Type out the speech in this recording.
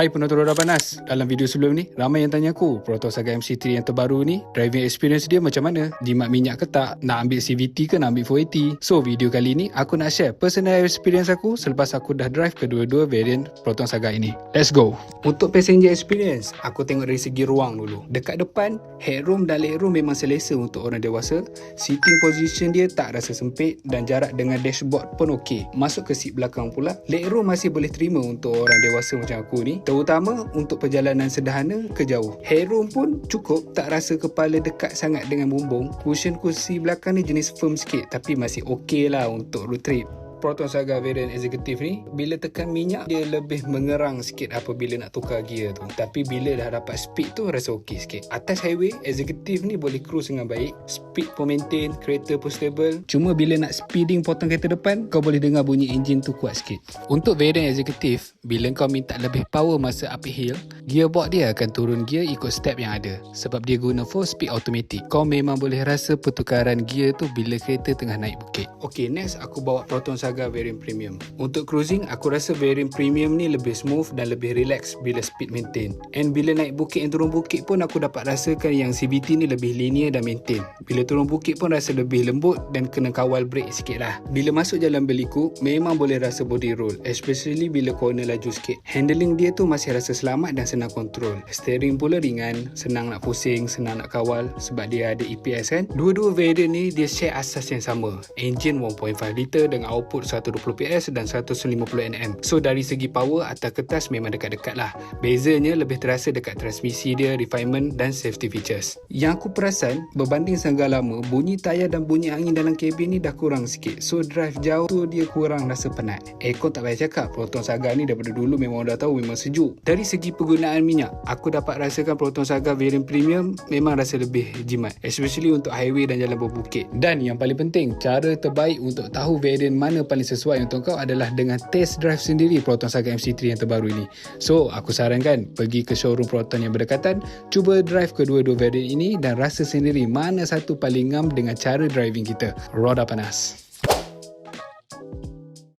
Hai penonton Roda Panas. Dalam video sebelum ni, ramai yang tanya aku, Proton Saga MC3 yang terbaru ni, driving experience dia macam mana? Jimat minyak ke tak? Nak ambil CVT ke nak ambil 480? So, video kali ni aku nak share personal experience aku selepas aku dah drive kedua-dua variant Proton Saga ini. Let's go. Untuk passenger experience, aku tengok dari segi ruang dulu. Dekat depan, headroom dan legroom memang selesa untuk orang dewasa. Seating position dia tak rasa sempit dan jarak dengan dashboard pun okey. Masuk ke seat belakang pula, legroom masih boleh terima untuk orang dewasa macam aku ni. Terutama untuk perjalanan sederhana ke jauh. Headroom pun cukup, tak rasa kepala dekat sangat dengan bumbung. Cushion kursi belakang ni jenis firm sikit tapi masih okey lah untuk road trip. Proton Saga variant executive ni, bila tekan minyak dia lebih mengerang sikit apabila nak tukar gear tu. Tapi bila dah dapat speed tu rasa okey sikit. Atas highway, executive ni boleh cruise dengan baik. Speed pun maintain, kereta pun stable. Cuma bila nak speeding potong kereta depan, kau boleh dengar bunyi enjin tu kuat sikit. Untuk variant executive, bila kau minta lebih power masa uphill, gearbox dia akan turun gear ikut step yang ada. Sebab dia guna 4-speed automatic. Kau memang boleh rasa pertukaran gear tu bila kereta tengah naik bukit. Okay, next aku bawa Proton Saga variant premium. Untuk cruising, aku rasa variant premium ni lebih smooth dan lebih relax bila speed maintain. And bila naik bukit dan turun bukit pun aku dapat rasakan yang CVT ni lebih linear dan maintain. Bila turun bukit pun rasa lebih lembut dan kena kawal brake sikit lah. Bila masuk jalan berliku, memang boleh rasa body roll, especially bila corner laju sikit. Handling dia tu masih rasa selamat dan senang kontrol. Steering pula ringan, senang nak pusing, senang nak kawal sebab dia ada EPS kan. Dua-dua variant ni dia share asas yang sama. Engine 1.5 liter dengan output 120 PS dan 150 Nm. So dari segi power, atas kertas memang dekat-dekat lah. Bezanya lebih terasa dekat transmisi dia, refinement dan safety features. Yang aku perasan, berbanding Saga lama, bunyi tayar dan bunyi angin dalam kabin ni dah kurang sikit. So drive jauh tu dia kurang rasa penat. Aircon tak payah cakap, Proton Saga ni daripada dulu memang dah tahu memang sejuk. Dari segi penggunaan minyak, aku dapat rasakan Proton Saga variant premium memang rasa lebih jimat, especially untuk highway dan jalan berbukit. Dan yang paling penting, cara terbaik untuk tahu variant mana paling sesuai untuk kau adalah dengan test drive sendiri Proton Saga MC3 yang terbaru ini. So, aku sarankan pergi ke showroom Proton yang berdekatan, cuba drive kedua-dua variant ini dan rasa sendiri mana satu paling ngam dengan cara driving kita. Roda Panas.